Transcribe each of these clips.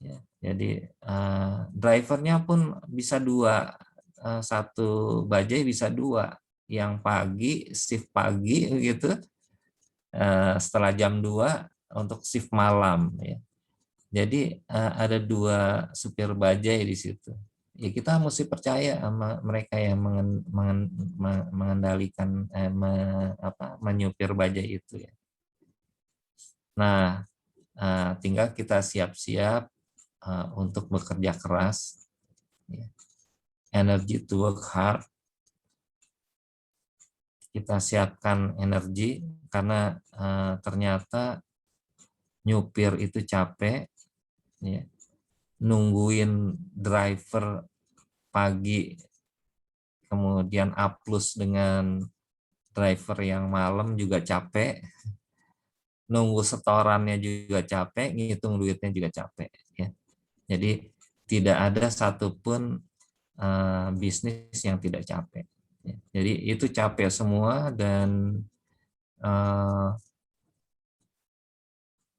Ya, jadi drivernya pun bisa dua, satu bajai bisa dua, yang pagi shift pagi gitu, setelah jam 2 untuk shift malam ya. Jadi ada dua supir bajai di situ. Ya kita mesti percaya sama mereka yang mengendalikan menyupir bajai itu ya. Nah, tinggal kita siap-siap untuk bekerja keras, ya. Energy to work hard. Kita siapkan energi karena ternyata nyupir itu capek, ya. Nungguin driver pagi, kemudian A+ dengan driver yang malam juga capek, nunggu setorannya juga capek, ngitung duitnya juga capek. Ya. Jadi tidak ada satupun bisnis yang tidak capek. Ya. Jadi itu capek semua dan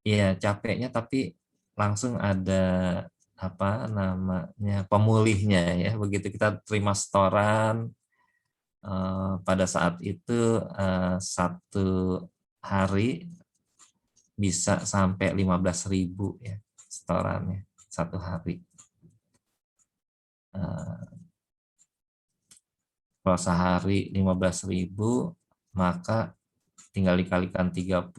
ya capeknya tapi langsung ada apa namanya pemulihnya ya. Begitu kita terima setoran pada saat itu satu hari bisa sampai 15.000 ya setorannya satu hari. Kalau sehari 15.000 maka tinggal dikalikan 30,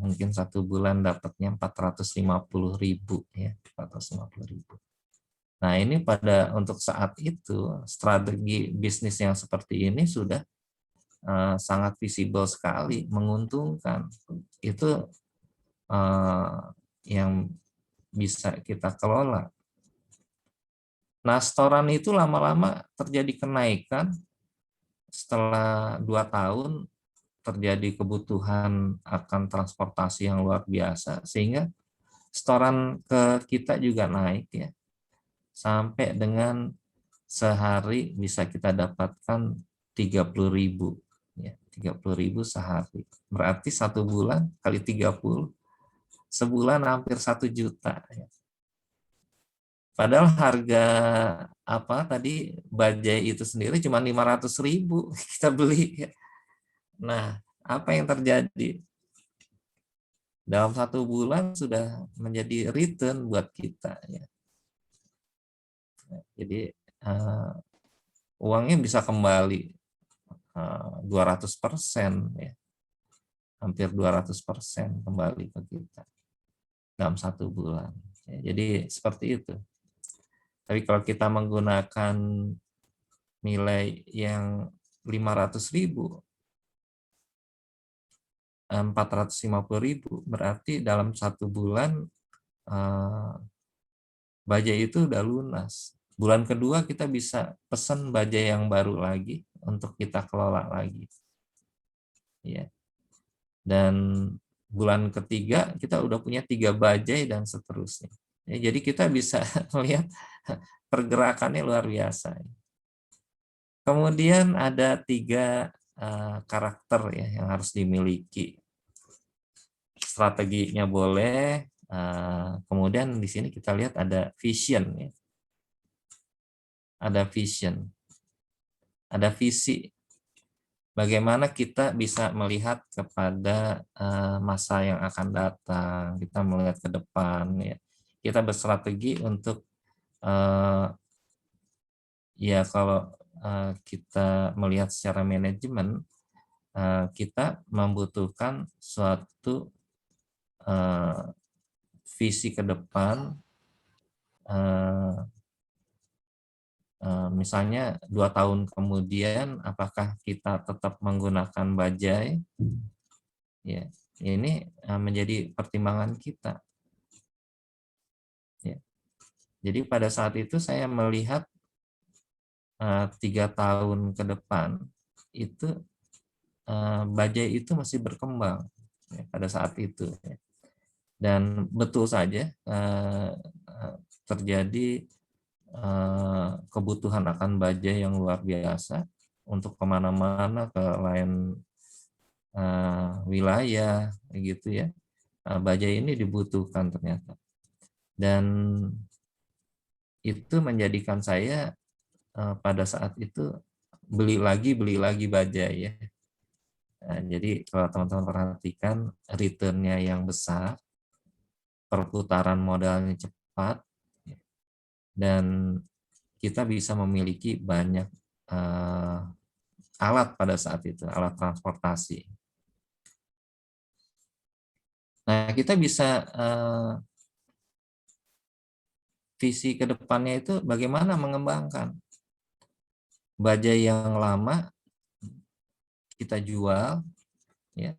mungkin satu bulan dapatnya 450.000 ya, 450.000. Nah, ini untuk saat itu strategi bisnis yang seperti ini sudah sangat visible sekali, menguntungkan. Itu yang bisa kita kelola. Nah, setoran itu lama-lama terjadi kenaikan setelah 2 tahun terjadi kebutuhan akan transportasi yang luar biasa sehingga setoran ke kita juga naik ya. Sampai dengan sehari bisa kita dapatkan 30.000 ya, 30.000 sehari. Berarti satu bulan kali 30 sebulan hampir 1 juta ya. Padahal harga apa tadi bajai itu sendiri cuma 500.000 kita beli. Nah, apa yang terjadi? Dalam 1 bulan sudah menjadi return buat kita. Ya. Jadi uangnya bisa kembali 200% ya, hampir 200% kembali ke kita dalam 1 bulan. Ya, jadi seperti itu. Tapi kalau kita menggunakan nilai yang 500.000, 450.000, berarti dalam 1 bulan bajai itu udah lunas. Bulan kedua kita bisa pesan bajai yang baru lagi untuk kita kelola lagi. Ya. Dan bulan ketiga kita udah punya 3 bajai dan seterusnya. Ya, jadi kita bisa melihat pergerakannya luar biasa. Kemudian ada 3 karakter ya yang harus dimiliki. Strateginya boleh, kemudian di sini kita lihat ada vision ya. Ada vision. Ada visi. Bagaimana kita bisa melihat kepada masa yang akan datang, kita melihat ke depan ya. Kita berstrategi untuk ya kalau kita melihat secara manajemen, kita membutuhkan suatu visi ke depan, misalnya 2 tahun kemudian apakah kita tetap menggunakan bajai, ya ini menjadi pertimbangan kita. Ya. Jadi pada saat itu saya melihat 3 tahun ke depan itu bajai itu masih berkembang ya, pada saat itu. Ya. Dan betul saja terjadi kebutuhan akan bajai yang luar biasa untuk kemana-mana ke lain wilayah gitu ya. Bajai ini dibutuhkan ternyata. Dan itu menjadikan saya pada saat itu beli lagi bajai ya. Nah, jadi kalau teman-teman perhatikan return-nya yang besar, perputaran modalnya cepat, dan kita bisa memiliki banyak alat pada saat itu, alat transportasi. Nah, kita bisa visi ke depannya itu bagaimana mengembangkan bajai yang lama kita jual ya.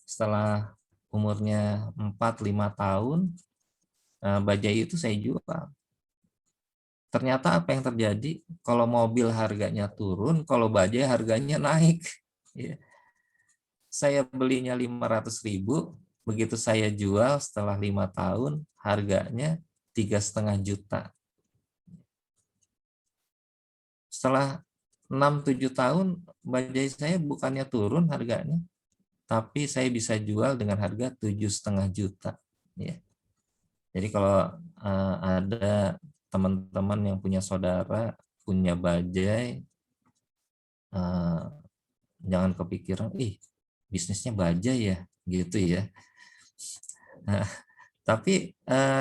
Setelah umurnya 4-5 tahun, bajai itu saya jual. Ternyata apa yang terjadi? Kalau mobil harganya turun, kalau bajai harganya naik. Ya. Saya belinya 500.000, begitu saya jual setelah 5 tahun, harganya 3,5 juta. Setelah 6-7 tahun, bajai saya bukannya turun harganya, tapi saya bisa jual dengan harga 7,5 juta. Ya. Jadi kalau ada teman-teman yang punya saudara, punya bajai, jangan kepikiran, bisnisnya bajai ya, gitu ya. Nah, tapi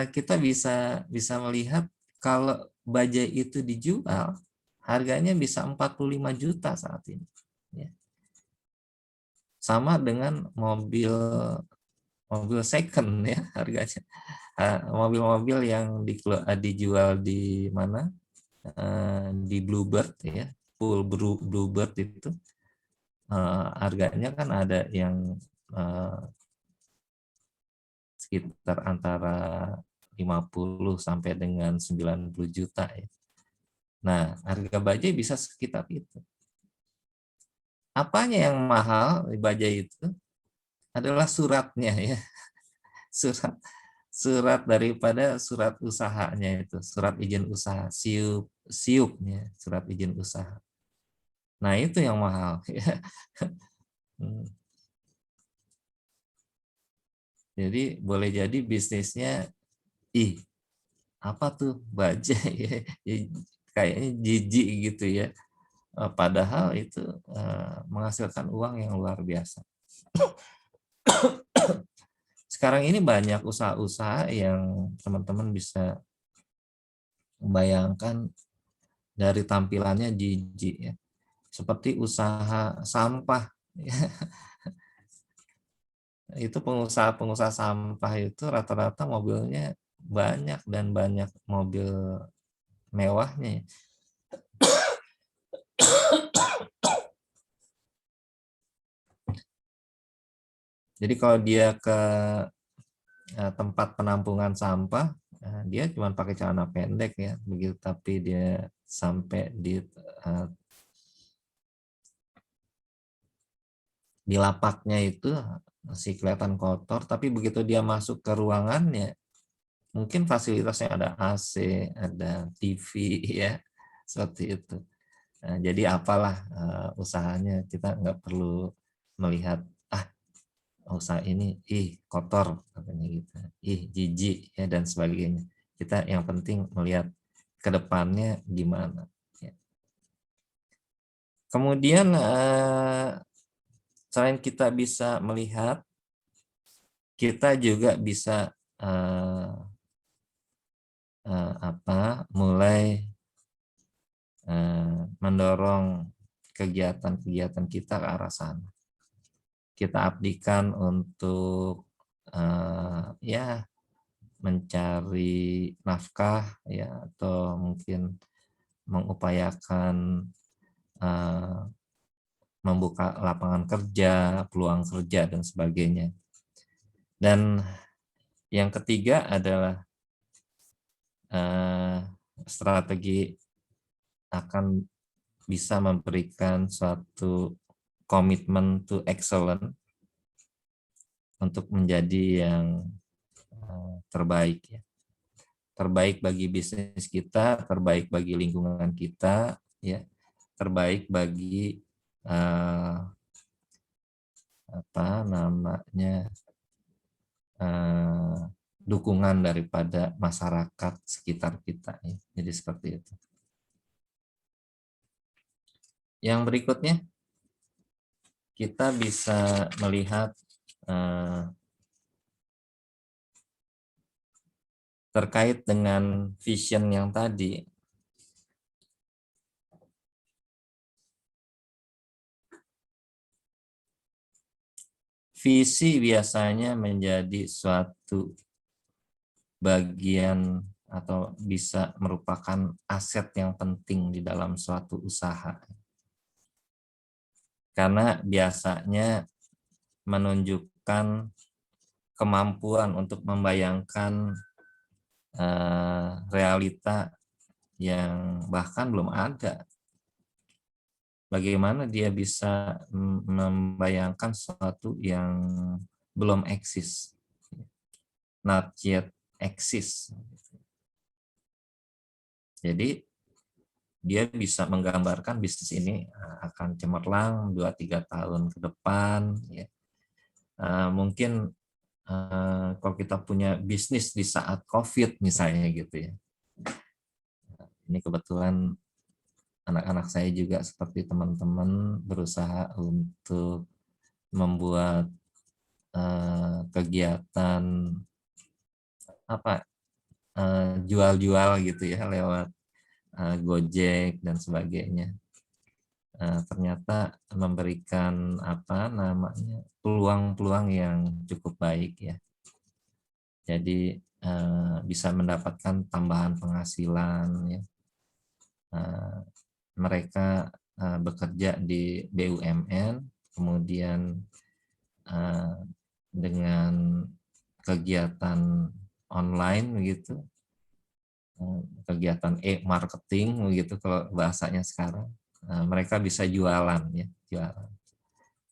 kita bisa melihat kalau bajai itu dijual, harganya bisa 45 juta saat ini. Ya. Sama dengan mobil second ya harganya. Mobil-mobil yang dijual di mana? Di Bluebird ya, full Bluebird itu harganya kan ada yang sekitar antara 50 sampai dengan 90 juta ya. Nah, harga bajai bisa sekitar itu. Apanya yang mahal di bajai itu? Adalah suratnya ya. Surat daripada surat usahanya itu, surat izin usaha, siupnya, surat izin usaha. Nah, itu yang mahal ya. Jadi boleh jadi bisnisnya apa tuh bajai ya, kayaknya jijik gitu ya. Padahal itu menghasilkan uang yang luar biasa. Sekarang ini banyak usaha-usaha yang teman-teman bisa membayangkan dari tampilannya jijik ya. Seperti usaha sampah. Itu pengusaha sampah itu rata-rata mobilnya banyak dan banyak mobil mewahnya. Jadi kalau dia ke tempat penampungan sampah, dia cuma pakai celana pendek ya, begitu. Tapi dia sampai di lapaknya itu masih kelihatan kotor, tapi begitu dia masuk ke ruangannya, mungkin fasilitasnya ada AC, ada TV ya, seperti itu. Nah, jadi apalah usahanya, kita nggak perlu melihat usaha ini kotor katanya gitu, jijik ya dan sebagainya. Kita yang penting melihat ke depannya gimana. Ya. Kemudian selain kita bisa melihat, kita juga bisa mulai mendorong kegiatan-kegiatan kita ke arah sana. Kita abdikan untuk ya mencari nafkah ya, atau mungkin mengupayakan membuka lapangan kerja, peluang kerja dan sebagainya. Dan yang ketiga adalah strategi akan bisa memberikan suatu komitmen to excellence untuk menjadi yang terbaik ya. Terbaik bagi bisnis kita, terbaik bagi lingkungan kita ya, terbaik bagi dukungan daripada masyarakat sekitar kita. Ya. Jadi seperti itu. Yang berikutnya, kita bisa melihat terkait dengan vision yang tadi. Visi biasanya menjadi suatu bagian atau bisa merupakan aset yang penting di dalam suatu usaha. Karena biasanya menunjukkan kemampuan untuk membayangkan realita yang bahkan belum ada. Bagaimana dia bisa membayangkan sesuatu yang belum eksis, not yet exist. Jadi dia bisa menggambarkan bisnis ini akan cemerlang 2-3 tahun ke depan. Ya. Mungkin kalau kita punya bisnis di saat COVID misalnya gitu ya. Ini kebetulan anak-anak saya juga seperti teman-teman berusaha untuk membuat kegiatan jual-jual gitu ya lewat Gojek dan sebagainya. Ternyata memberikan peluang-peluang yang cukup baik ya. Jadi bisa mendapatkan tambahan penghasilan ya. Mereka bekerja di BUMN, kemudian dengan kegiatan online begitu, kegiatan e-marketing begitu kalau bahasanya sekarang, mereka bisa jualan ya, jualan.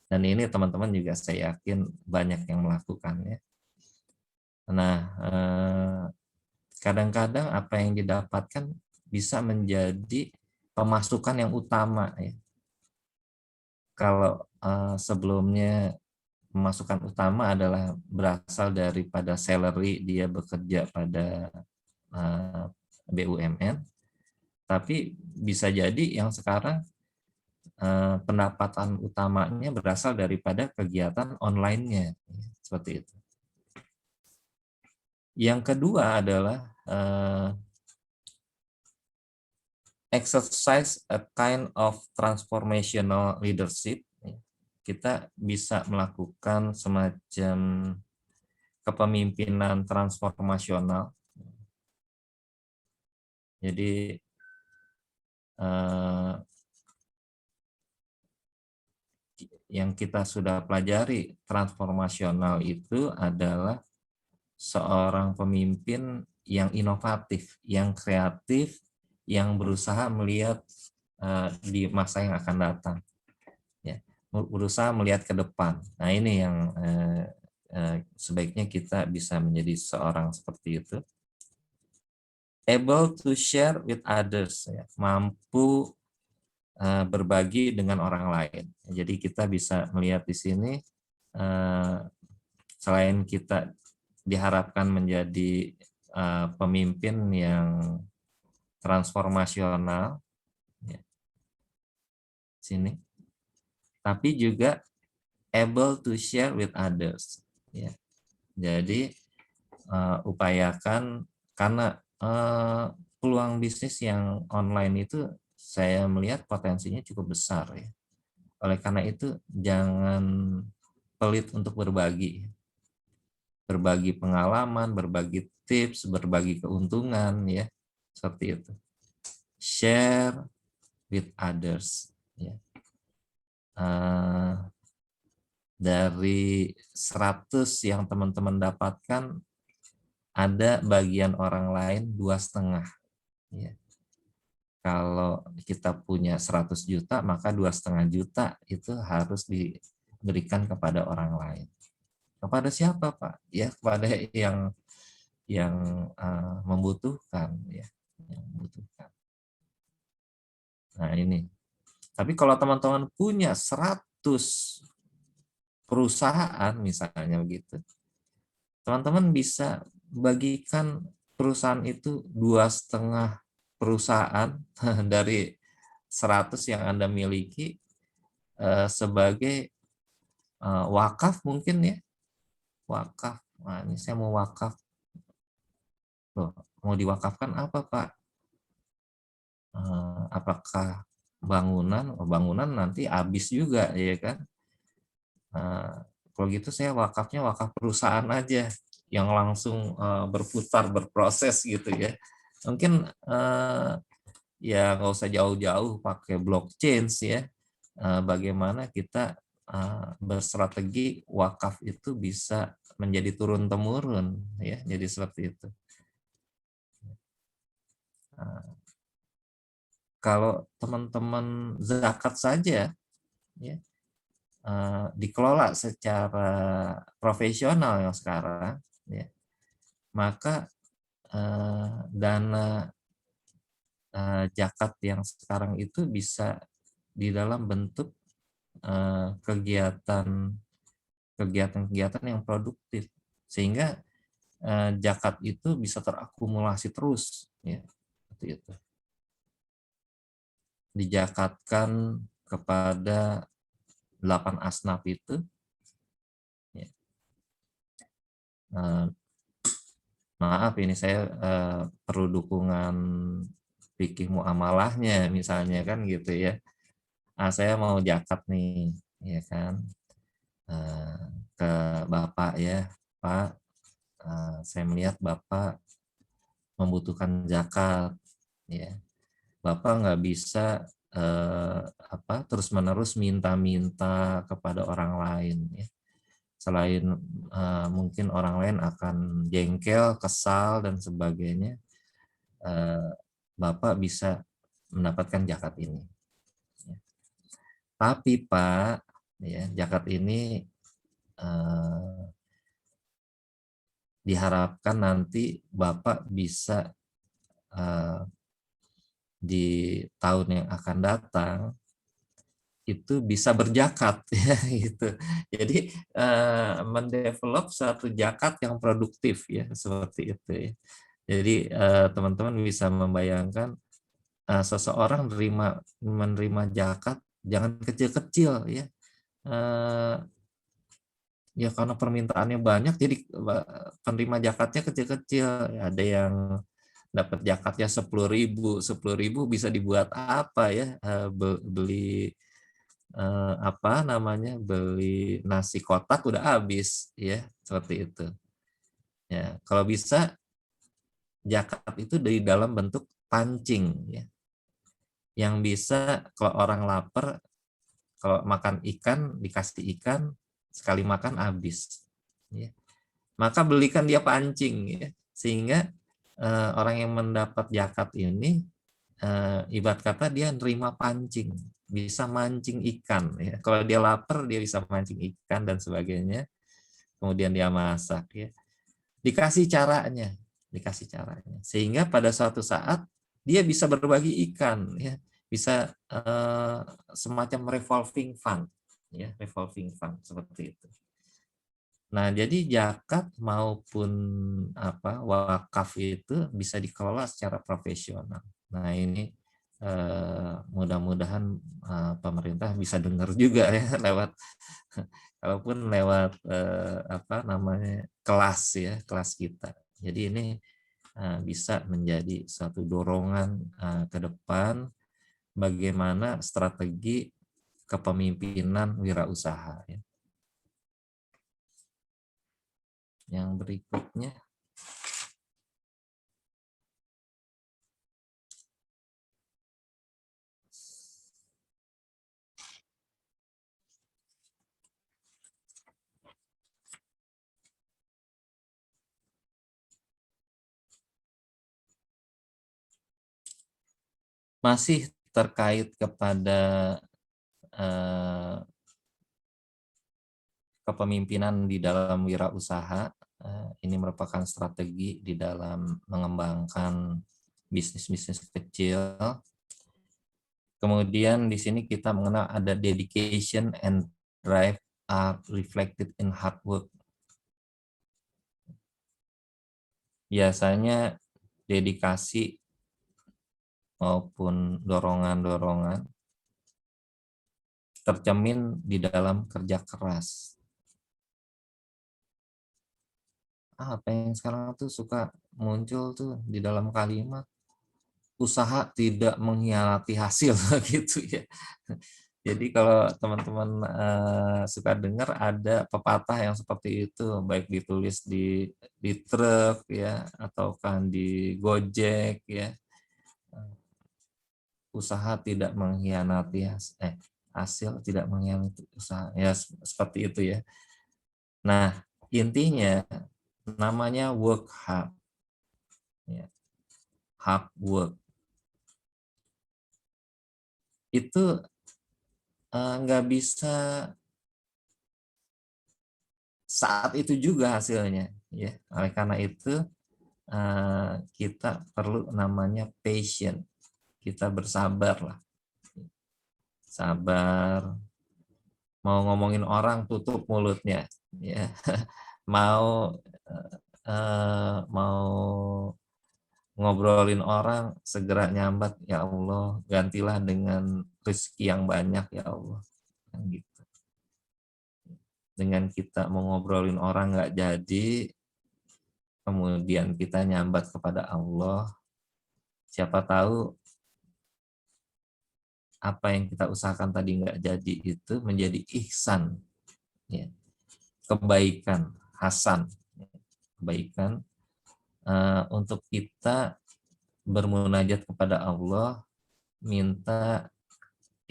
Dan ini teman-teman juga saya yakin banyak yang melakukannya. Nah, kadang-kadang apa yang didapatkan bisa menjadi pemasukan yang utama ya. Kalau sebelumnya pemasukan utama adalah berasal daripada salary dia bekerja pada BUMN, tapi bisa jadi yang sekarang pendapatan utamanya berasal daripada kegiatan online-nya, seperti itu. Yang kedua adalah exercise a kind of transformational leadership. Kita bisa melakukan semacam kepemimpinan transformasional. Jadi yang kita sudah pelajari transformasional itu adalah seorang pemimpin yang inovatif, yang kreatif, yang berusaha melihat di masa yang akan datang, ya, berusaha melihat ke depan. Nah ini yang sebaiknya kita bisa menjadi seorang seperti itu. Able to share with others, ya, mampu berbagi dengan orang lain. Jadi kita bisa melihat di sini selain kita diharapkan menjadi pemimpin yang transformasional, ya, sini, tapi juga able to share with others. Ya. Jadi upayakan karena peluang bisnis yang online itu saya melihat potensinya cukup besar ya. Oleh karena itu jangan pelit untuk berbagi. Berbagi pengalaman, berbagi tips, berbagi keuntungan ya. Seperti itu. Share with others ya. Dari 100 yang teman-teman dapatkan ada bagian orang lain 2,5 ya. Kalau kita punya 100 juta, maka 2,5 juta itu harus diberikan kepada orang lain. Kepada siapa, Pak? Ya, kepada yang membutuhkan, ya, yang membutuhkan. Nah ini. Tapi kalau teman-teman punya 100 perusahaan misalnya begitu, teman-teman bisa bagikan perusahaan itu 2,5 perusahaan dari 100 yang Anda miliki sebagai wakaf mungkin ya, wakaf. Nah, ini saya mau wakaf. Loh, mau diwakafkan apa Pak? Apakah bangunan? Oh, bangunan nanti habis juga ya kan. Kalau gitu saya wakafnya wakaf perusahaan aja yang langsung berputar berproses gitu ya. Mungkin ya nggak usah jauh-jauh pakai blockchain ya. Bagaimana kita berstrategi wakaf itu bisa menjadi turun temurun ya, jadi seperti itu. Kalau teman-teman zakat saja ya, dikelola secara profesional yang sekarang ya, maka dana zakat yang sekarang itu bisa di dalam bentuk kegiatan-kegiatan yang produktif, sehingga zakat itu bisa terakumulasi terus ya, seperti itu. Dijakatkan kepada 8 asnaf itu ya. Maaf ini saya perlu dukungan fikih muamalahnya misalnya kan gitu ya. Saya mau zakat nih ya kan, ke Bapak ya, Pak, saya melihat Bapak membutuhkan zakat ya. Bapak nggak bisa terus-menerus minta-minta kepada orang lain ya. Selain mungkin orang lain akan jengkel, kesal dan sebagainya, Bapak bisa mendapatkan zakat ini. Tapi Pak, ya, zakat ini diharapkan nanti Bapak bisa di tahun yang akan datang itu bisa berzakat ya gitu. Jadi mendevelop satu zakat yang produktif ya, seperti itu ya. Jadi teman-teman bisa membayangkan seseorang menerima zakat jangan kecil-kecil ya. Ya karena permintaannya banyak jadi penerima zakatnya kecil-kecil. Ada yang dapat zakatnya 10.000, 10.000 bisa dibuat apa ya? Beli apa namanya? Beli nasi kotak udah habis ya, seperti itu. Ya, kalau bisa zakat itu dari dalam bentuk pancing ya. Yang bisa kalau orang lapar, kalau makan ikan dikasih ikan sekali makan habis ya. Maka belikan dia pancing ya, sehingga orang yang mendapat zakat ini ibarat kata dia nerima pancing, bisa mancing ikan ya. Kalau dia lapar dia bisa mancing ikan dan sebagainya, kemudian dia masak ya. Dikasih caranya sehingga pada suatu saat dia bisa berbagi ikan ya, bisa semacam revolving fund ya, revolving fund seperti itu. Nah, jadi zakat maupun wakaf itu bisa dikelola secara profesional. Nah, ini mudah-mudahan pemerintah bisa dengar juga ya lewat kalaupun lewat kelas ya, kelas kita. Jadi ini bisa menjadi satu dorongan ke depan bagaimana strategi kepemimpinan wirausaha ya. Yang berikutnya masih terkait kepada kepemimpinan di dalam wirausaha. Ini merupakan strategi di dalam mengembangkan bisnis-bisnis kecil. Kemudian di sini kita mengenal ada dedication and drive are reflected in hard work. biasanya dedikasi maupun dorongan-dorongan tercermin di dalam kerja keras. Apa yang sekarang tuh suka muncul tuh di dalam kalimat, usaha tidak mengkhianati hasil gitu ya. Jadi kalau teman-teman suka dengar ada pepatah yang seperti itu, baik ditulis di truk ya, atau kan di Gojek ya, usaha tidak mengkhianati hasil tidak mengkhianati usaha ya, seperti itu ya. Nah, intinya namanya work hard ya, hard work itu nggak bisa saat itu juga hasilnya ya. Oleh karena itu kita perlu namanya patient, kita bersabar lah, sabar. Mau ngomongin orang tutup mulutnya ya, mau mau ngobrolin orang segera nyambat, ya Allah gantilah dengan rezeki yang banyak ya Allah, kan gitu. Dengan kita mau ngobrolin orang nggak jadi, kemudian kita nyambat kepada Allah, siapa tahu apa yang kita usahakan tadi nggak jadi itu menjadi ihsan ya, kebaikan hasan, kebaikan untuk kita bermunajat kepada Allah, minta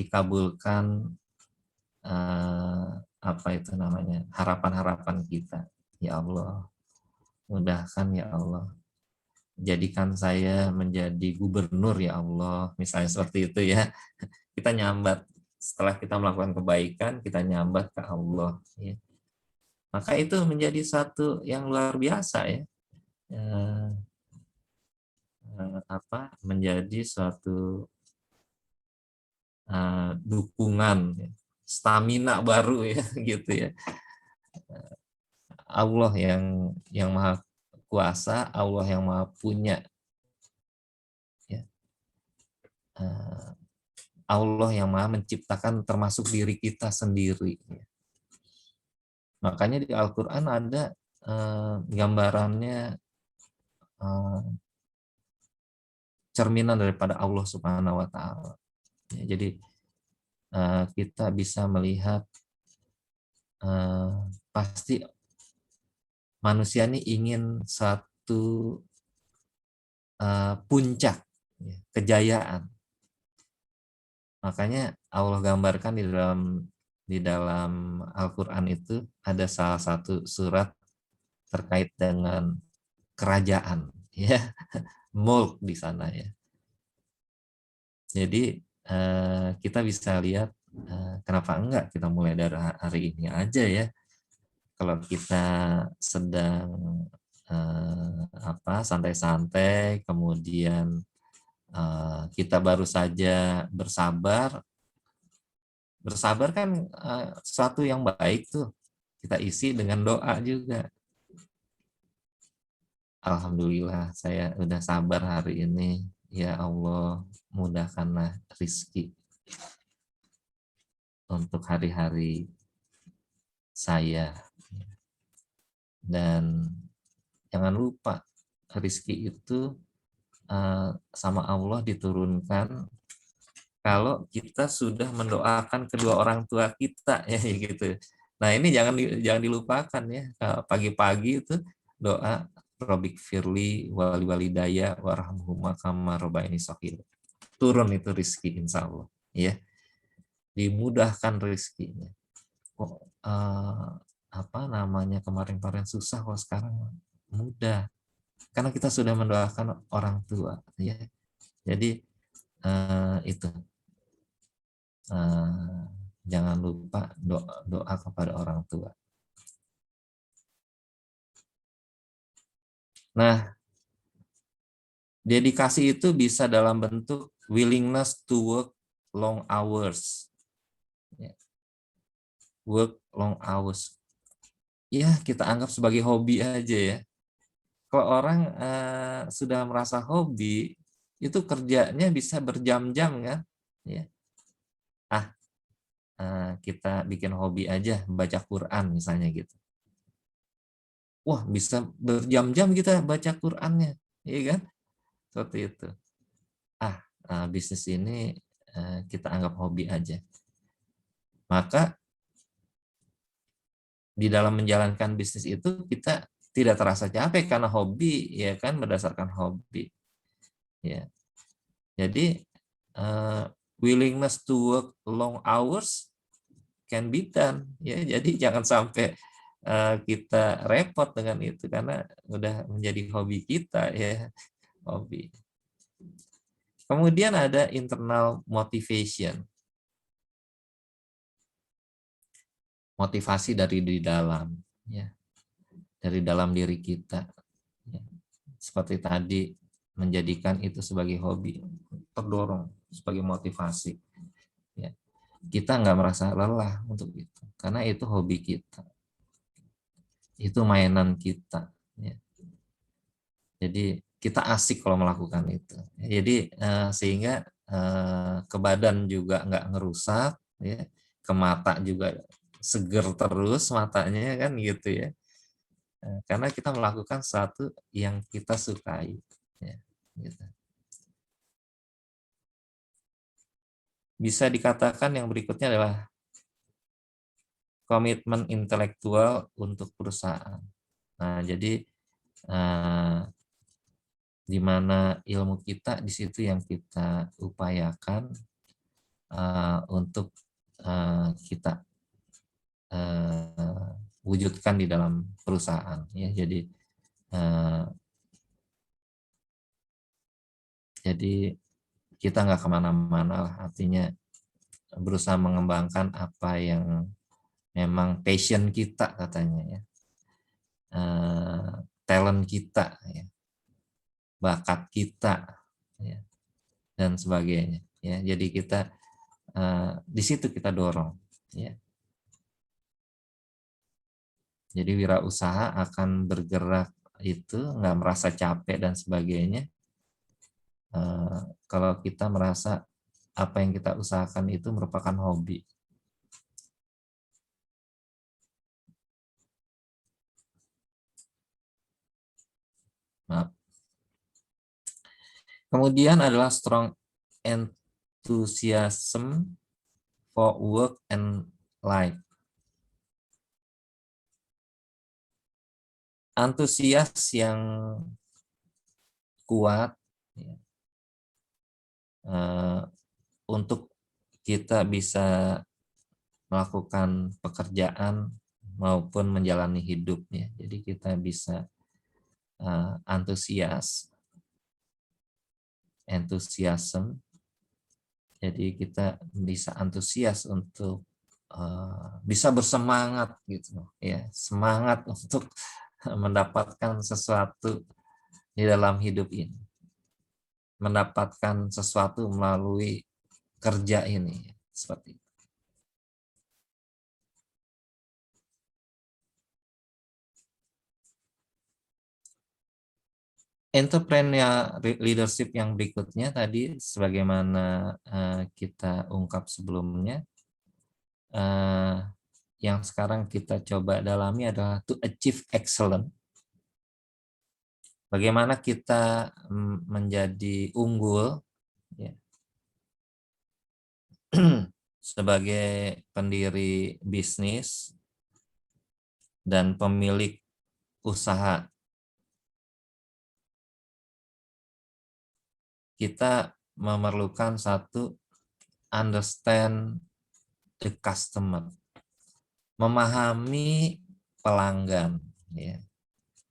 dikabulkan apa itu namanya, harapan-harapan kita. Ya Allah, mudahkan ya Allah, jadikan saya menjadi gubernur ya Allah, misalnya seperti itu ya. Kita nyambat setelah kita melakukan kebaikan, kita nyambat ke Allah ya. Maka itu menjadi satu yang luar biasa ya. Eh, menjadi suatu dukungan, stamina baru ya gitu ya. Allah yang maha kuasa, Allah yang maha punya ya. Allah yang maha menciptakan termasuk diri kita sendiri ya. Makanya di Al-Quran ada gambarannya cerminan daripada Allah Subhanahu wa Ta'ala ya. Jadi kita bisa melihat pasti manusia ini ingin satu puncak ya, kejayaan. Makanya Allah gambarkan di dalam Al-Qur'an itu ada salah satu surat terkait dengan kerajaan ya, mulk di sana ya. Jadi kita bisa lihat kenapa enggak kita mulai dari hari ini aja ya. Kalau kita sedang santai-santai, kemudian kita baru saja bersabar kan sesuatu yang baik tuh, kita isi dengan doa juga. Alhamdulillah saya udah sabar hari ini, ya Allah mudahkanlah rizki untuk hari-hari saya, dan jangan lupa rizki itu sama Allah diturunkan kalau kita sudah mendoakan kedua orang tua kita ya gitu. Nah ini jangan dilupakan ya, pagi-pagi itu doa Robik Firli wali walidaya warhamhuma kama robaini shaghira. Turun itu rizki insya Allah ya, dimudahkan rizkinya. Kok kemarin-kemarin susah, kok sekarang mudah, karena kita sudah mendoakan orang tua ya. Jadi itu jangan lupa doa kepada orang tua. Nah, dedikasi itu bisa dalam bentuk willingness to work long hours. Work long hours. Ya, kita anggap sebagai hobi aja ya. Kalau orang sudah merasa hobi, itu kerjanya bisa berjam-jam kan, ya. Kita bikin hobi aja baca Quran misalnya gitu. Wah, bisa berjam-jam kita baca Qurannya, iya kan? Seperti itu. Bisnis ini kita anggap hobi aja. Maka di dalam menjalankan bisnis itu kita tidak terasa capek karena hobi, ya kan, berdasarkan hobi. Ya. Jadi willingness to work long hours can be done. Ya, jadi jangan sampai kita repot dengan itu karena udah menjadi hobi kita, ya, hobi. Kemudian ada internal motivation. Motivasi dari di dalam, ya, dari dalam diri kita. Ya. Seperti tadi, menjadikan itu sebagai hobi, terdorong sebagai motivasi. Ya. Kita nggak merasa lelah untuk itu, karena itu hobi kita, itu mainan kita. Ya. Jadi kita asik kalau melakukan itu. Jadi sehingga ke badan juga nggak ngerusak, ya, ke mata juga seger terus matanya kan gitu ya. Karena kita melakukan sesuatu yang kita sukai. Ya, gitu. Bisa dikatakan yang berikutnya adalah komitmen intelektual untuk perusahaan. Nah, jadi di mana ilmu kita di situ yang kita upayakan untuk kita wujudkan di dalam perusahaan. Ya, jadi kita nggak kemana-mana lah, artinya berusaha mengembangkan apa yang memang passion kita katanya, ya, talent kita, ya, bakat kita, ya, dan sebagainya. Ya, jadi kita di situ kita dorong. Ya. Jadi wirausaha akan bergerak itu nggak merasa capek dan sebagainya. Kalau kita merasa apa yang kita usahakan itu merupakan hobi. Maaf. Kemudian adalah strong enthusiasm for work and life. Antusias yang kuat, ya, untuk kita bisa melakukan pekerjaan maupun menjalani hidupnya. Jadi kita bisa enthusiasm. Jadi kita bisa antusias untuk bisa bersemangat gitu, ya, semangat untuk mendapatkan sesuatu di dalam hidup ini, mendapatkan sesuatu melalui kerja ini, seperti itu. Entrepreneur leadership yang berikutnya tadi, sebagaimana kita ungkap sebelumnya, yang sekarang kita coba dalami adalah to achieve excellence. Bagaimana kita menjadi unggul, ya, sebagai pendiri bisnis dan pemilik usaha. Kita memerlukan satu, understand the customer, memahami pelanggan, ya.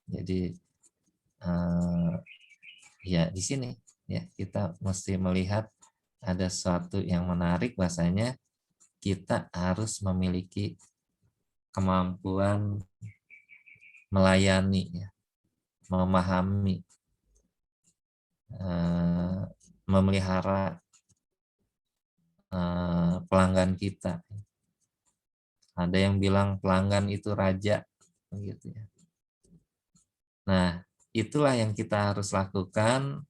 Jadi ya di sini, ya, kita mesti melihat ada sesuatu yang menarik, bahasanya kita harus memiliki kemampuan melayani, ya, memahami, memelihara pelanggan kita. Ada yang bilang pelanggan itu raja, gitu ya. Nah, itulah yang kita harus lakukan,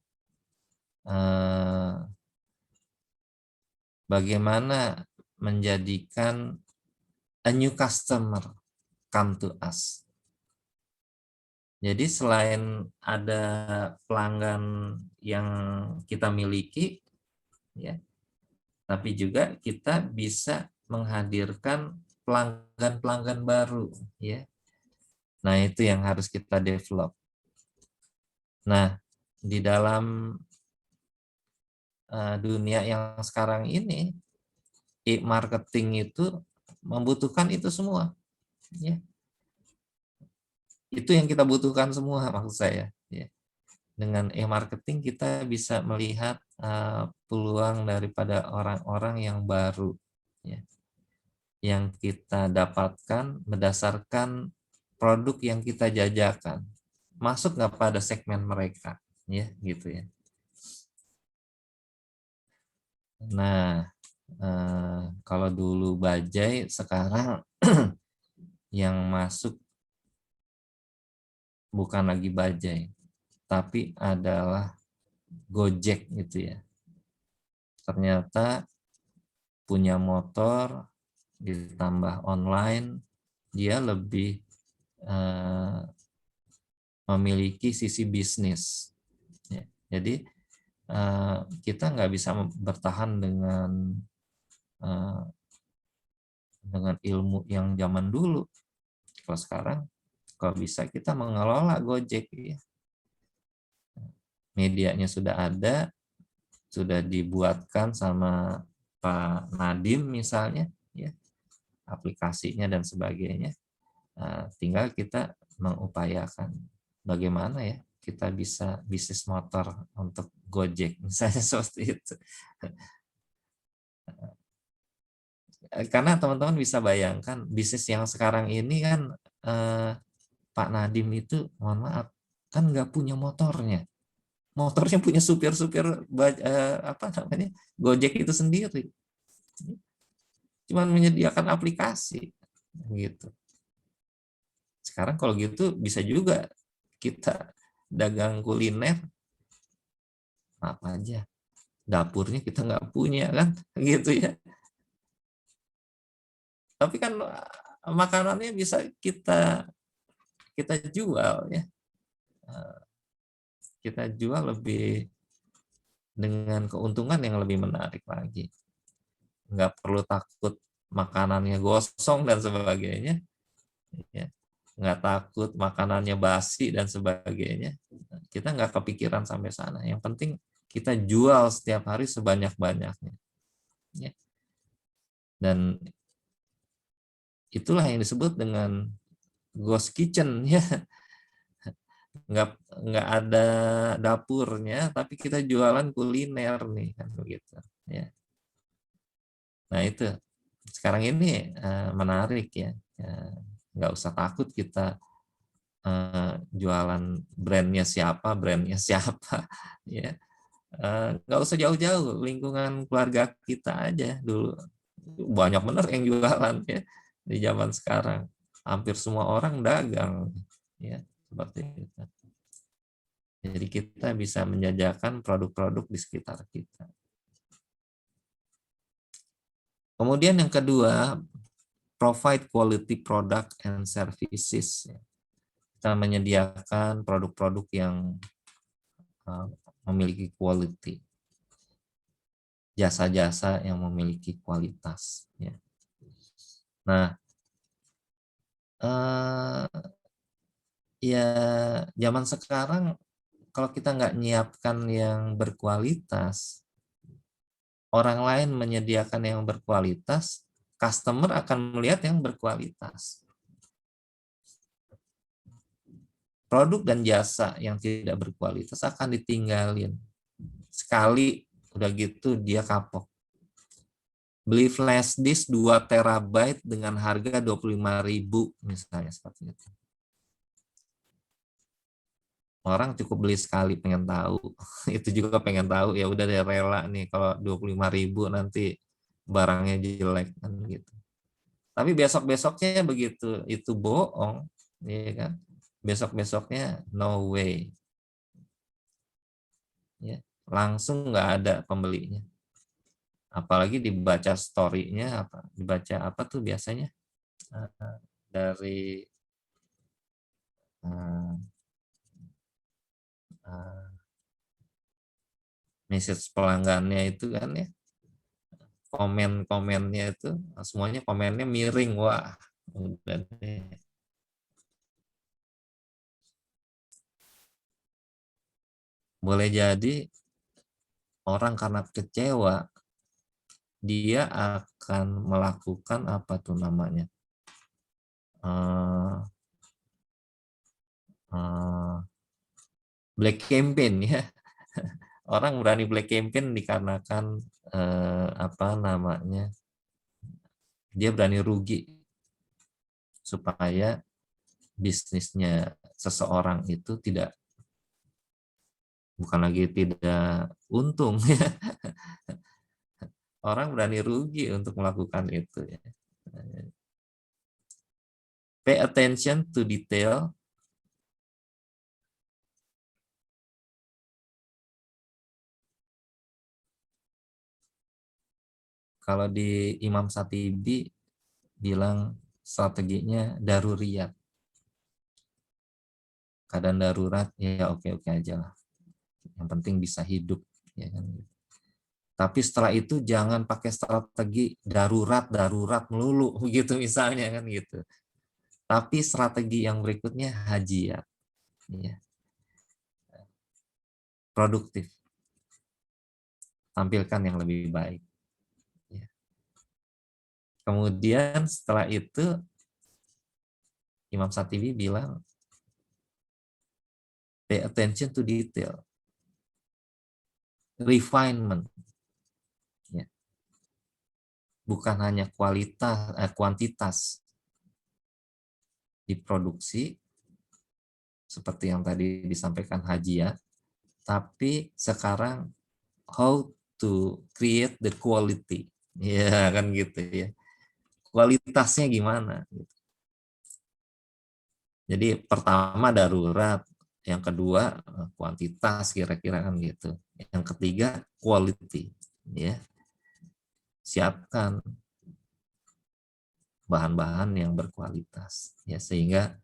bagaimana menjadikan a new customer come to us. Jadi selain ada pelanggan yang kita miliki, ya, tapi juga kita bisa menghadirkan pelanggan-pelanggan baru, ya. Nah, itu yang harus kita develop. Nah, di dalam dunia yang sekarang ini, e-marketing itu membutuhkan itu semua, ya. Itu yang kita butuhkan semua, maksud saya, ya. Dengan e-marketing kita bisa melihat peluang daripada orang-orang yang baru, ya, yang kita dapatkan berdasarkan produk yang kita jajakan. Masuk nggak pada segmen mereka, ya, gitu ya. Nah, kalau dulu Bajai, sekarang yang masuk bukan lagi Bajai, tapi adalah Gojek gitu ya. Ternyata punya motor ditambah online, dia lebih memiliki sisi bisnis. Ya, jadi kita nggak bisa bertahan dengan ilmu yang zaman dulu. Kalau sekarang, kalau bisa kita mengelola Gojek, ya. Medianya sudah ada, sudah dibuatkan sama Pak Nadiem misalnya, ya, aplikasinya dan sebagainya. Tinggal kita mengupayakan bagaimana ya kita bisa bisnis motor untuk Gojek misalnya seperti itu. Karena teman-teman bisa bayangkan bisnis yang sekarang ini kan, Pak Nadiem itu, mohon maaf, kan nggak punya motornya. Motornya punya supir-supir apa namanya, Gojek itu sendiri. Cuman menyediakan aplikasi gitu. Sekarang kalau gitu bisa juga kita dagang kuliner apa aja, dapurnya kita nggak punya kan, gitu ya. Tapi kan makanannya bisa kita jual, ya. Kita jual lebih dengan keuntungan yang lebih menarik lagi. Nggak perlu takut makanannya gosong dan sebagainya, ya. Nggak takut makanannya basi dan sebagainya. Kita nggak kepikiran sampai sana. Yang penting kita jual setiap hari sebanyak-banyaknya, ya. Dan itulah yang disebut dengan ghost kitchen, ya. Nggak ada dapurnya, tapi kita jualan kuliner nih, kan begitu, ya. Nah, itu sekarang ini menarik, ya. Nggak usah takut kita jualan brandnya siapa, ya. Nggak usah jauh-jauh, lingkungan keluarga kita aja dulu banyak benar yang jualan, ya. Di zaman sekarang hampir semua orang dagang, ya, seperti itu. Jadi kita bisa menjajakan produk-produk di sekitar kita. Kemudian yang kedua, provide quality product and services. Kita menyediakan produk-produk yang memiliki quality, jasa-jasa yang memiliki kualitas, ya. Nah, ya zaman sekarang kalau kita nggak nyiapkan yang berkualitas, orang lain menyediakan yang berkualitas, customer akan melihat yang berkualitas. Produk dan jasa yang tidak berkualitas akan ditinggalin. Sekali udah gitu dia kapok. Beli flash disk 2 terabyte dengan harga 25.000 misalnya, seperti itu. Orang cukup beli sekali pengen tahu. Itu juga pengen tahu, ya udah deh rela nih kalau 25.000 nanti barangnya jelek kan gitu. Tapi besok-besoknya begitu itu bohong, ya kan? Besok-besoknya no way, langsung nggak ada pembelinya. Apalagi dibaca story-nya, dibaca apa tuh biasanya dari message pelanggannya itu kan ya, komen-komennya itu semuanya komennya miring, wah udah deh. Boleh jadi orang karena kecewa dia akan melakukan apa tuh namanya, uh, uh, black campaign ya. Orang berani black campaign dikarenakan apa namanya, dia berani rugi supaya bisnisnya seseorang itu bukan lagi tidak untung ya. Orang berani rugi untuk melakukan itu ya. Pay attention to detail. Kalau di Imam Satibi bilang strateginya daruriyat. Keadaan darurat ya oke-oke aja lah. Yang penting bisa hidup ya kan. Tapi setelah itu jangan pakai strategi darurat melulu gitu misalnya kan gitu. Tapi strategi yang berikutnya hajiat. Ya. Produktif. Tampilkan yang lebih baik. Ya. Kemudian setelah itu Imam Satibi bilang pay attention to detail. Refinement. Ya. Bukan hanya kuantitas diproduksi seperti yang tadi disampaikan Hajia, tapi sekarang how to create the quality. Ya kan gitu ya. Kualitasnya gimana? Jadi pertama darurat, yang kedua kuantitas kira-kira kan gitu. Yang ketiga quality, ya. Siapkan bahan-bahan yang berkualitas ya sehingga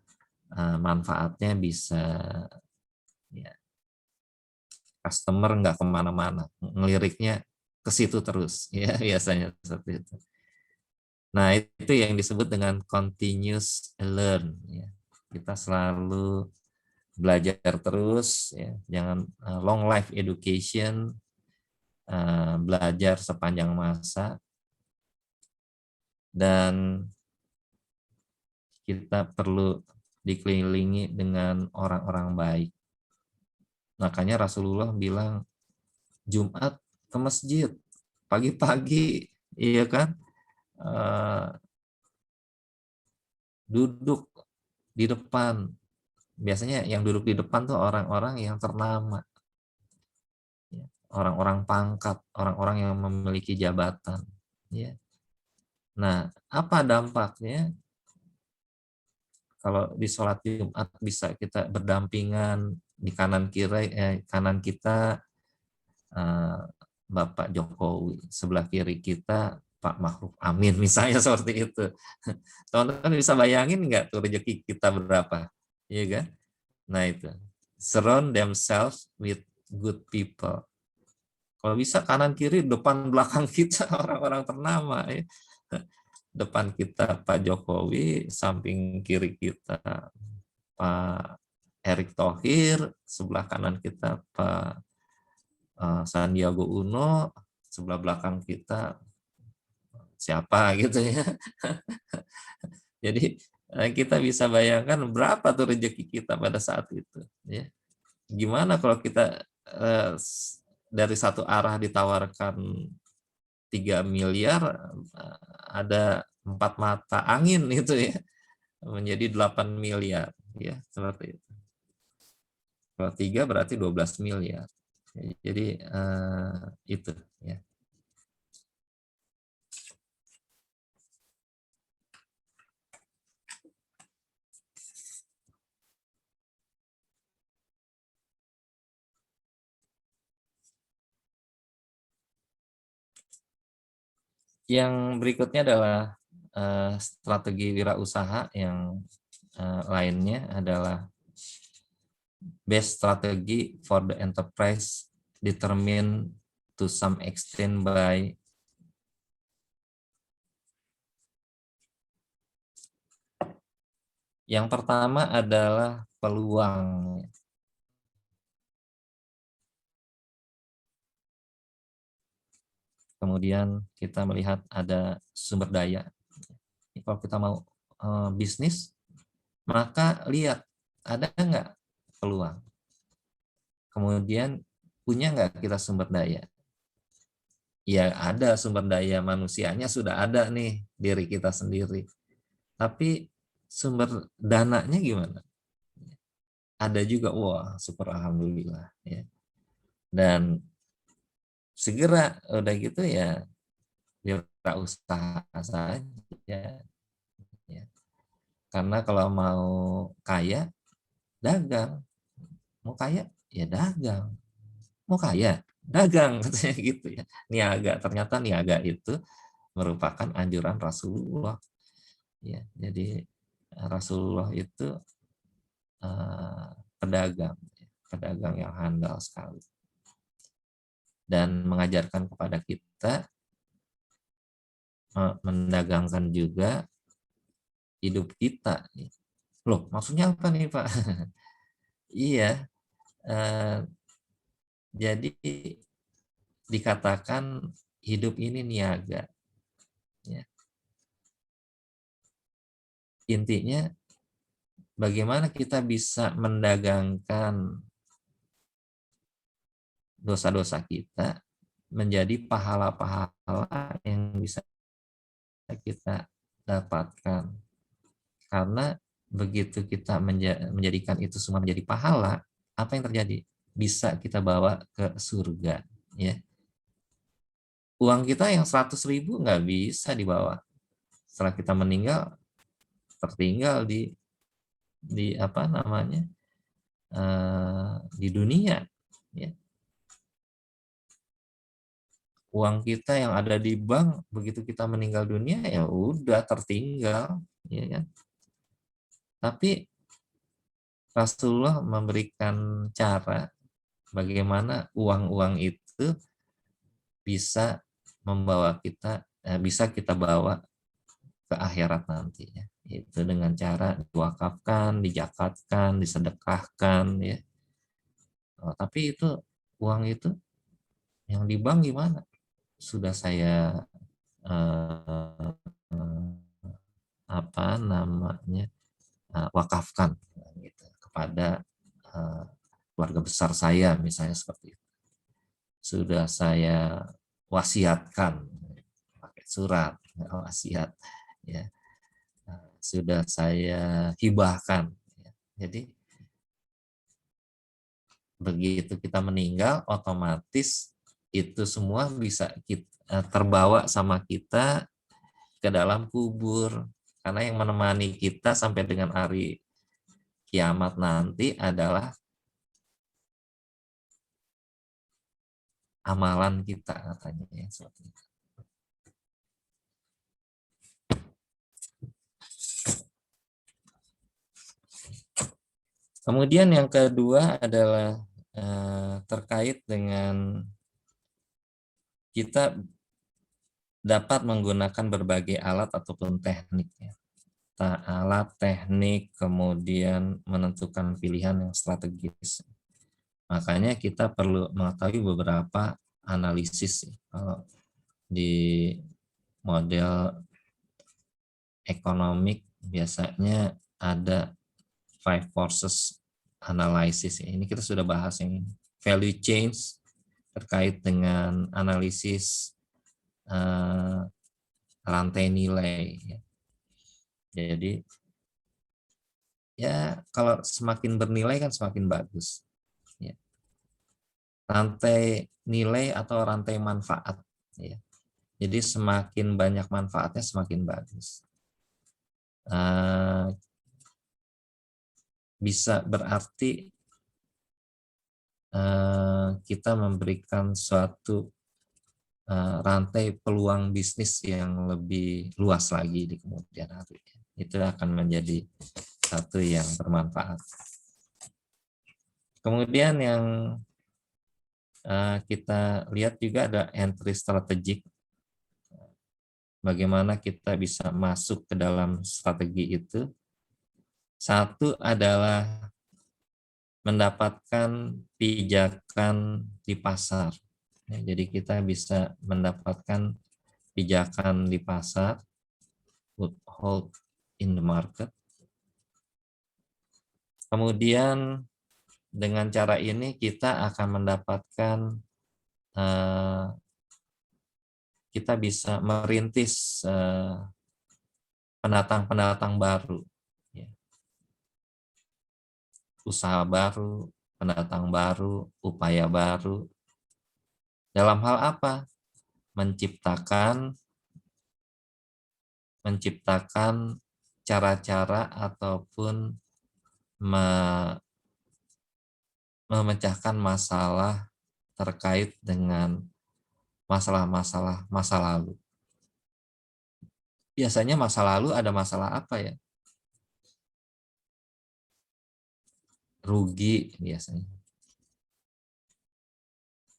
manfaatnya bisa ya, customer nggak kemana-mana, ngeliriknya ke situ terus ya biasanya seperti itu. Nah itu yang disebut dengan continuous learn ya. Kita selalu belajar terus ya, jangan long life education, belajar sepanjang masa, dan kita perlu dikelilingi dengan orang-orang baik. Makanya Rasulullah bilang Jumat ke masjid pagi-pagi, iya kan, duduk di depan. Biasanya yang duduk di depan tuh orang-orang yang ternama, orang-orang pangkat, orang-orang yang memiliki jabatan. Ya. Nah, apa dampaknya? Kalau di sholat Jumat bisa kita berdampingan di kanan kita Bapak Jokowi, sebelah kiri kita Pak Ma'ruf Amin misalnya seperti itu. Teman-teman bisa bayangin nggak tuh rezeki kita berapa, iya kan? Nah itu, surround themselves with good people. Kalau bisa kanan kiri depan belakang kita orang-orang ternama ya. Depan kita Pak Jokowi, samping kiri kita Pak Erick Thohir, sebelah kanan kita Pak Sandiaga Uno, sebelah belakang kita siapa gitu ya. Jadi kita bisa bayangkan berapa tuh rezeki kita pada saat itu. Ya. Gimana kalau kita dari satu arah ditawarkan 3 miliar, ada 4 mata angin itu ya, menjadi 8 miliar. Ya, seperti itu. Kalau 3 berarti 12 miliar. Jadi itu ya. Yang berikutnya adalah strategi wirausaha. Yang lainnya adalah best strategy for the enterprise determined to some extent by yang pertama adalah peluang. Kemudian kita melihat ada sumber daya. Kalau kita mau bisnis, maka lihat ada nggak peluang. Kemudian punya nggak kita sumber daya? Ya ada sumber daya manusianya, sudah ada nih diri kita sendiri. Tapi sumber dananya gimana? Ada juga, wah syukur alhamdulillah ya. Dan segera udah gitu ya usaha saja ya. Karena kalau mau kaya dagang, mau kaya ya dagang, mau kaya dagang katanya gitu ya. Niaga, ternyata niaga itu merupakan anjuran Rasulullah ya. Jadi Rasulullah itu pedagang, pedagang yang handal sekali, dan mengajarkan kepada kita mendagangkan juga hidup kita. Loh, maksudnya apa nih Pak? Iya, jadi dikatakan hidup ini niaga. Ya. Intinya bagaimana kita bisa mendagangkan dosa-dosa kita menjadi pahala-pahala yang bisa kita dapatkan. Karena begitu kita menjadikan itu semua menjadi pahala, apa yang terjadi? Bisa kita bawa ke surga. Ya. Uang kita yang 100.000 nggak bisa dibawa. Setelah kita meninggal, tertinggal di apa namanya, di dunia. Ya. Uang kita yang ada di bank, begitu kita meninggal dunia ya udah tertinggal, ya kan? Tapi Rasulullah memberikan cara bagaimana uang-uang itu bisa membawa kita, bisa kita bawa ke akhirat nantinya. Itu dengan cara diwakafkan, dijakatkan, disedekahkan, ya. Oh, tapi itu uang itu yang di bank gimana? Sudah saya apa namanya, wakafkan gitu, kepada keluarga besar saya misalnya, seperti itu. Sudah saya wasiatkan pakai surat wasiat, ya. Sudah saya hibahkan, ya. Jadi begitu kita meninggal, otomatis itu semua bisa kita, terbawa sama kita ke dalam kubur. Karena yang menemani kita sampai dengan hari kiamat nanti adalah amalan kita, katanya ya, seperti itu. Kemudian yang kedua adalah terkait dengan kita dapat menggunakan berbagai alat ataupun teknik, ya. Alat, teknik, kemudian menentukan pilihan yang strategis. Makanya kita perlu mengetahui beberapa analisis. Kalau di model ekonomik biasanya ada five forces analysis. Ini kita sudah bahas yang ini. Value change terkait dengan analisis rantai nilai. Jadi ya kalau semakin bernilai kan semakin bagus. Ya. Rantai nilai atau rantai manfaat. Ya. Jadi semakin banyak manfaatnya semakin bagus. Bisa berarti kita memberikan suatu rantai peluang bisnis yang lebih luas lagi di kemudian hari. Itu akan menjadi satu yang bermanfaat. Kemudian yang kita lihat juga ada entry strategik. Bagaimana kita bisa masuk ke dalam strategi itu. Satu adalah mendapatkan pijakan di pasar. Jadi kita bisa mendapatkan pijakan di pasar, hold in the market. Kemudian dengan cara ini kita akan mendapatkan, kita bisa merintis pendatang-pendatang baru, usaha baru, pendatang baru, upaya baru. Dalam hal apa? Menciptakan cara-cara ataupun memecahkan masalah terkait dengan masalah-masalah masa lalu. Biasanya masa lalu ada masalah apa ya? Rugi biasanya.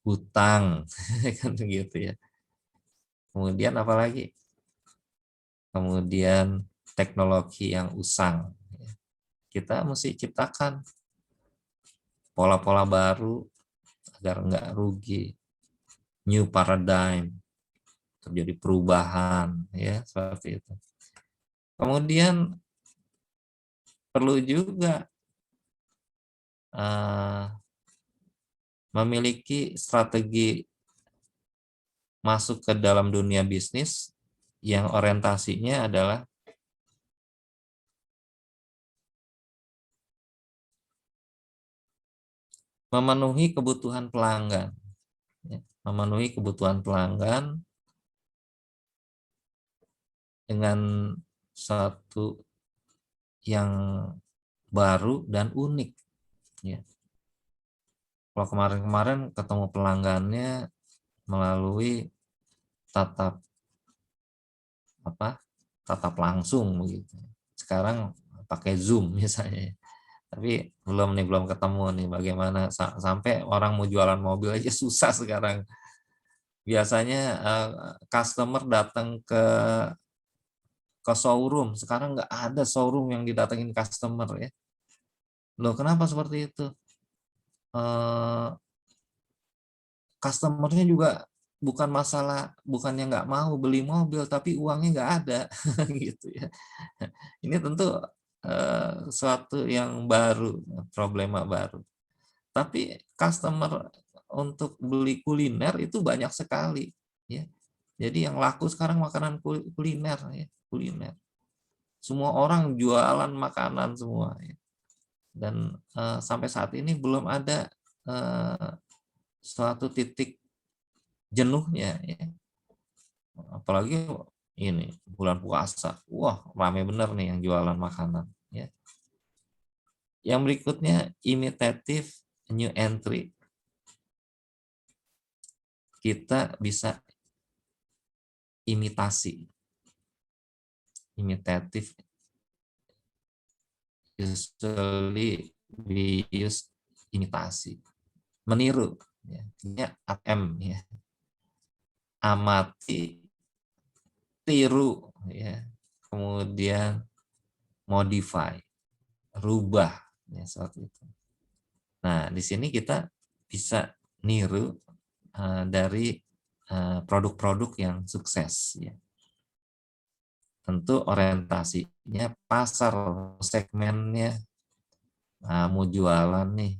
Hutang, kan begitu ya. Kemudian apa lagi? Kemudian teknologi yang usang. Kita mesti ciptakan pola-pola baru agar nggak rugi. New paradigm, terjadi perubahan, ya seperti itu. Kemudian perlu juga memiliki strategi masuk ke dalam dunia bisnis yang orientasinya adalah memenuhi kebutuhan pelanggan. Memenuhi kebutuhan pelanggan dengan satu yang baru dan unik. Kalau kemarin-kemarin ketemu pelanggannya melalui tatap langsung begitu. Sekarang pakai Zoom misalnya. Tapi belum ketemu nih bagaimana sampai orang mau jualan mobil aja susah sekarang. Biasanya customer datang ke showroom, sekarang nggak ada showroom yang didatengin customer ya. Loh kenapa seperti itu? Customernya juga bukannya nggak mau beli mobil, tapi uangnya nggak ada gitu ya. Ini tentu suatu yang baru, problema baru. Tapi customer untuk beli kuliner itu banyak sekali ya. Jadi yang laku sekarang makanan kuliner ya, kuliner. Semua orang jualan makanan semua ya. Dan sampai saat ini belum ada suatu titik jenuhnya ya. Apalagi ini bulan puasa, wah rame bener nih yang jualan makanan ya. Yang berikutnya imitative new entry. Kita bisa imitasi. Imitative usually we use imitasi. Meniru ya. Ini AM ya. Amati, tiru ya. Kemudian modify, rubah ya seperti itu. Nah, di sini kita bisa niru dari produk-produk yang sukses ya. Tentu orientasinya pasar, segmennya mau jualan nih,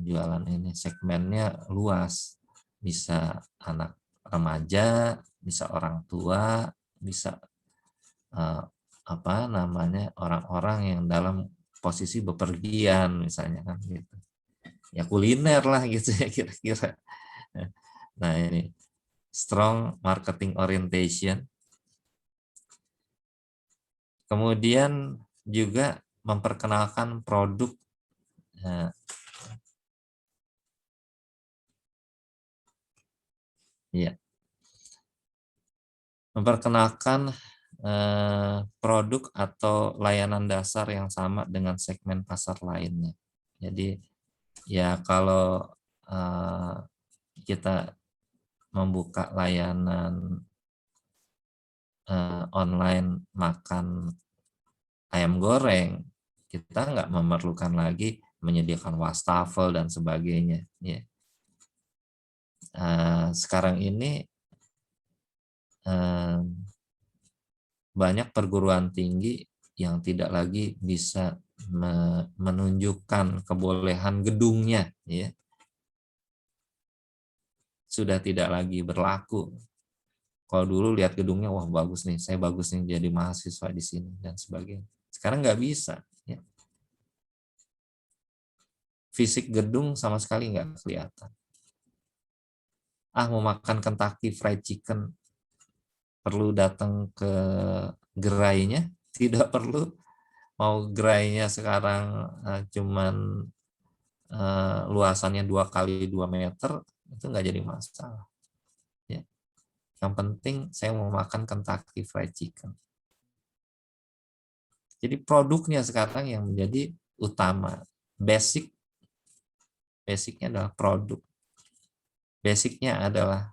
jualan ini segmennya luas, bisa anak remaja, bisa orang tua, bisa orang-orang yang dalam posisi bepergian misalnya kan gitu. Ya kuliner lah gitu ya kira-kira. Nah ini strong marketing orientation. Kemudian juga memperkenalkan produk ya. memperkenalkan produk atau layanan dasar yang sama dengan segmen pasar lainnya. Jadi ya kalau kita membuka layanan online makan ayam goreng, kita nggak memerlukan lagi menyediakan wastafel dan sebagainya. Ya. Sekarang ini banyak perguruan tinggi yang tidak lagi bisa menunjukkan kebolehan gedungnya, ya. Sudah tidak lagi berlaku. Kalau dulu lihat gedungnya, wah bagus nih, saya bagus nih jadi mahasiswa di sini dan sebagainya. Sekarang nggak bisa. Ya. Fisik gedung sama sekali nggak kelihatan. Mau makan Kentucky Fried Chicken, perlu datang ke gerainya? Tidak perlu. Mau gerainya sekarang cuman luasannya 2x2 meter, itu nggak jadi masalah. Ya. Yang penting saya mau makan Kentucky Fried Chicken. Jadi produknya sekarang yang menjadi utama. Basicnya adalah produk. Basicnya adalah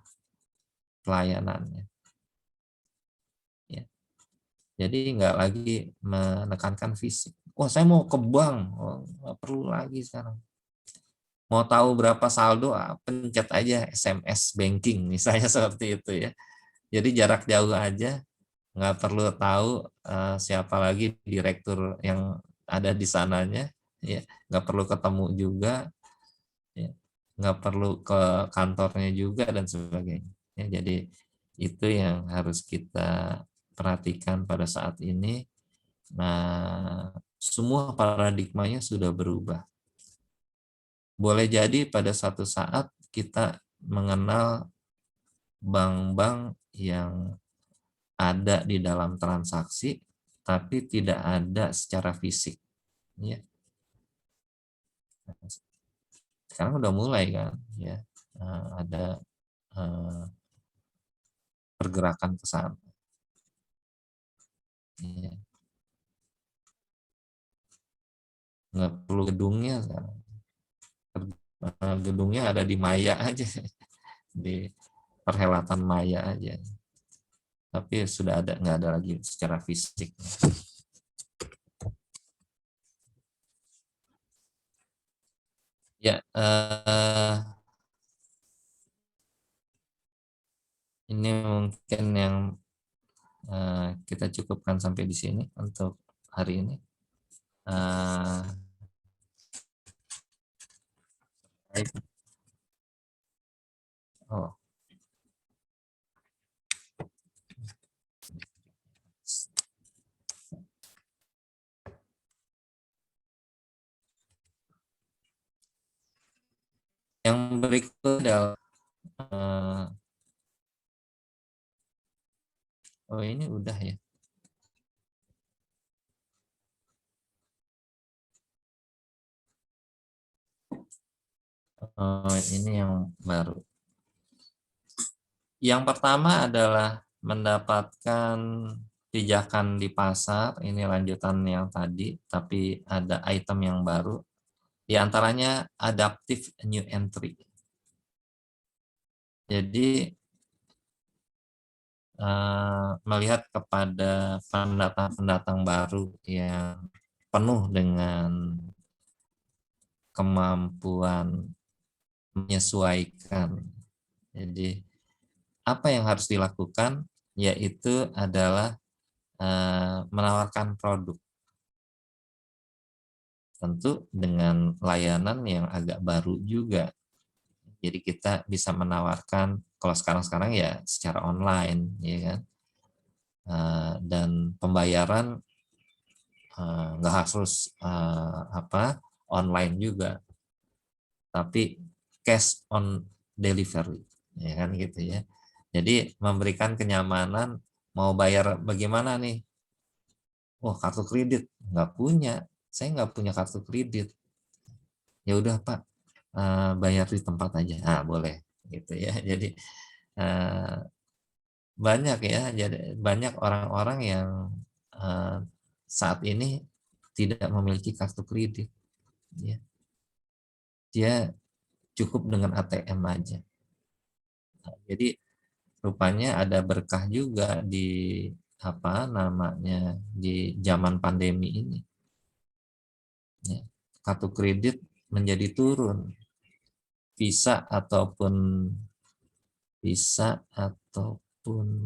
pelayanannya. Ya. Jadi nggak lagi menekankan fisik. Wah, saya mau ke bank, nggak perlu lagi sekarang. Mau tahu berapa saldo, pencet aja SMS banking, misalnya seperti itu ya. Jadi jarak jauh aja, nggak perlu tahu siapa lagi direktur yang ada di sananya, ya. Nggak perlu ketemu juga, ya. Nggak perlu ke kantornya juga dan sebagainya. Ya, jadi itu yang harus kita perhatikan pada saat ini. Nah, semua paradigmanya sudah berubah. Boleh jadi pada satu saat kita mengenal bank-bank yang ada di dalam transaksi, tapi tidak ada secara fisik. Ya. Sekarang udah mulai kan, ya ada pergerakan ke sana. Ya. Nggak perlu gedungnya sekarang. Gedungnya ada di Maya aja, di perhelatan Maya aja. Tapi sudah ada, nggak ada lagi secara fisik. Ya, ini mungkin yang kita cukupkan sampai di sini untuk hari ini. Oh, yang berikut adalah oh ini udah ya. Ini yang baru. Yang pertama adalah mendapatkan pijakan di pasar. Ini lanjutan yang tadi, tapi ada item yang baru. Di antaranya adaptive new entry. Jadi melihat kepada pendatang-pendatang baru yang penuh dengan kemampuan menyesuaikan. Jadi apa yang harus dilakukan yaitu adalah menawarkan produk. Tentu dengan layanan yang agak baru juga. Jadi kita bisa menawarkan kalau sekarang ya secara online, ya kan. Dan pembayaran nggak harus online juga, tapi cash on delivery, ya kan gitu ya. Jadi memberikan kenyamanan, mau bayar bagaimana nih? Wah, kartu kredit nggak punya, saya nggak punya kartu kredit. Ya udah Pak, bayar di tempat aja. Boleh gitu ya. Jadi banyak ya, jadi banyak orang-orang yang saat ini tidak memiliki kartu kredit, ya. Dia cukup dengan ATM aja. Nah, jadi rupanya ada berkah juga di apa namanya di zaman pandemi ini. Ya. Kartu kredit menjadi turun, Visa ataupun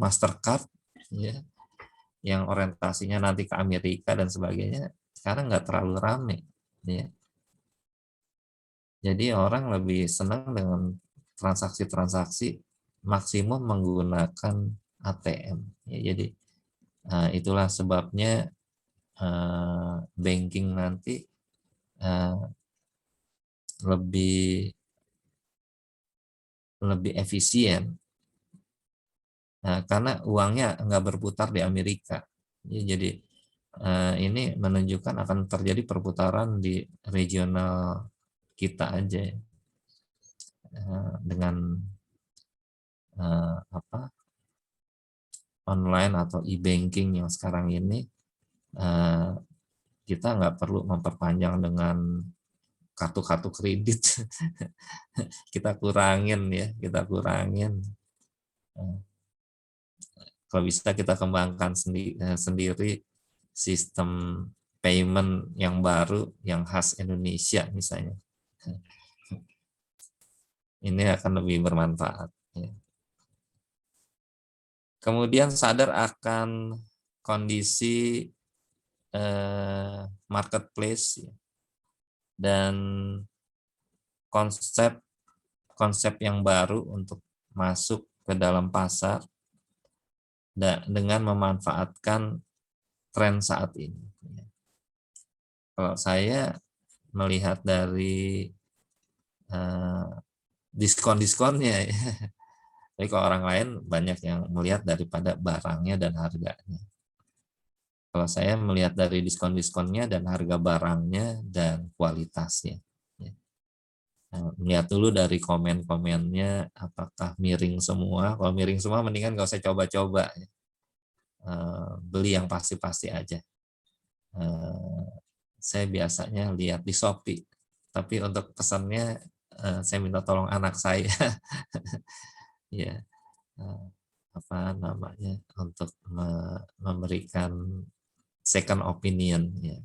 Mastercard, ya, yang orientasinya nanti ke Amerika dan sebagainya, sekarang nggak terlalu rame, ya. Jadi orang lebih senang dengan transaksi-transaksi maksimum menggunakan ATM. Ya, jadi itulah sebabnya banking nanti lebih efisien. Nah, karena uangnya nggak berputar di Amerika. Ya, jadi ini menunjukkan akan terjadi perputaran di regional kita aja, dengan apa online atau e-banking yang sekarang ini, kita nggak perlu memperpanjang dengan kartu-kartu kredit. Kita kurangin ya, kita kurangin. Kalau bisa kita kembangkan sendiri sistem payment yang baru yang khas Indonesia misalnya. Ini akan lebih bermanfaat. Ya. Kemudian sadar akan kondisi marketplace, ya, dan konsep yang baru untuk masuk ke dalam pasar dengan memanfaatkan tren saat ini. Kalau saya melihat dari diskon-diskonnya, ya. Tapi kalau orang lain banyak yang melihat daripada barangnya dan harganya. Kalau saya melihat dari diskon-diskonnya dan harga barangnya dan kualitasnya. Melihat dulu dari komen-komennya, apakah miring semua. Kalau miring semua mendingan nggak usah coba-coba. Beli yang pasti-pasti aja. Saya biasanya lihat di Shopee. Tapi untuk pesannya saya minta tolong anak saya. Ya, apa namanya, untuk memberikan second opinion, ya.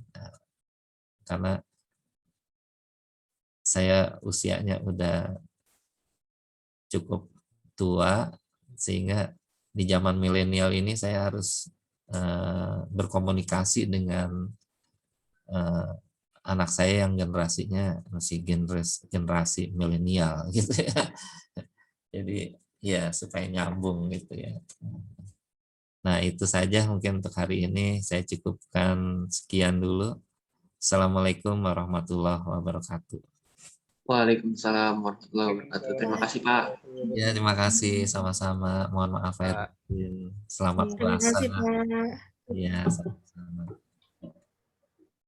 Karena saya usianya udah cukup tua, sehingga di zaman milenial ini saya harus berkomunikasi dengan anak saya yang generasinya masih generasi milenial gitu ya. Jadi ya supaya nyambung gitu ya. Nah, itu saja mungkin untuk hari ini, saya cukupkan sekian dulu. Assalamualaikum warahmatullahi wabarakatuh. Waalaikumsalam warahmatullahi wabarakatuh. Terima kasih, Pak. Ya, terima kasih, sama-sama. Mohon maaf lahir Pak. batin. Selamat Terima puasa. kasih, Pak. Ya.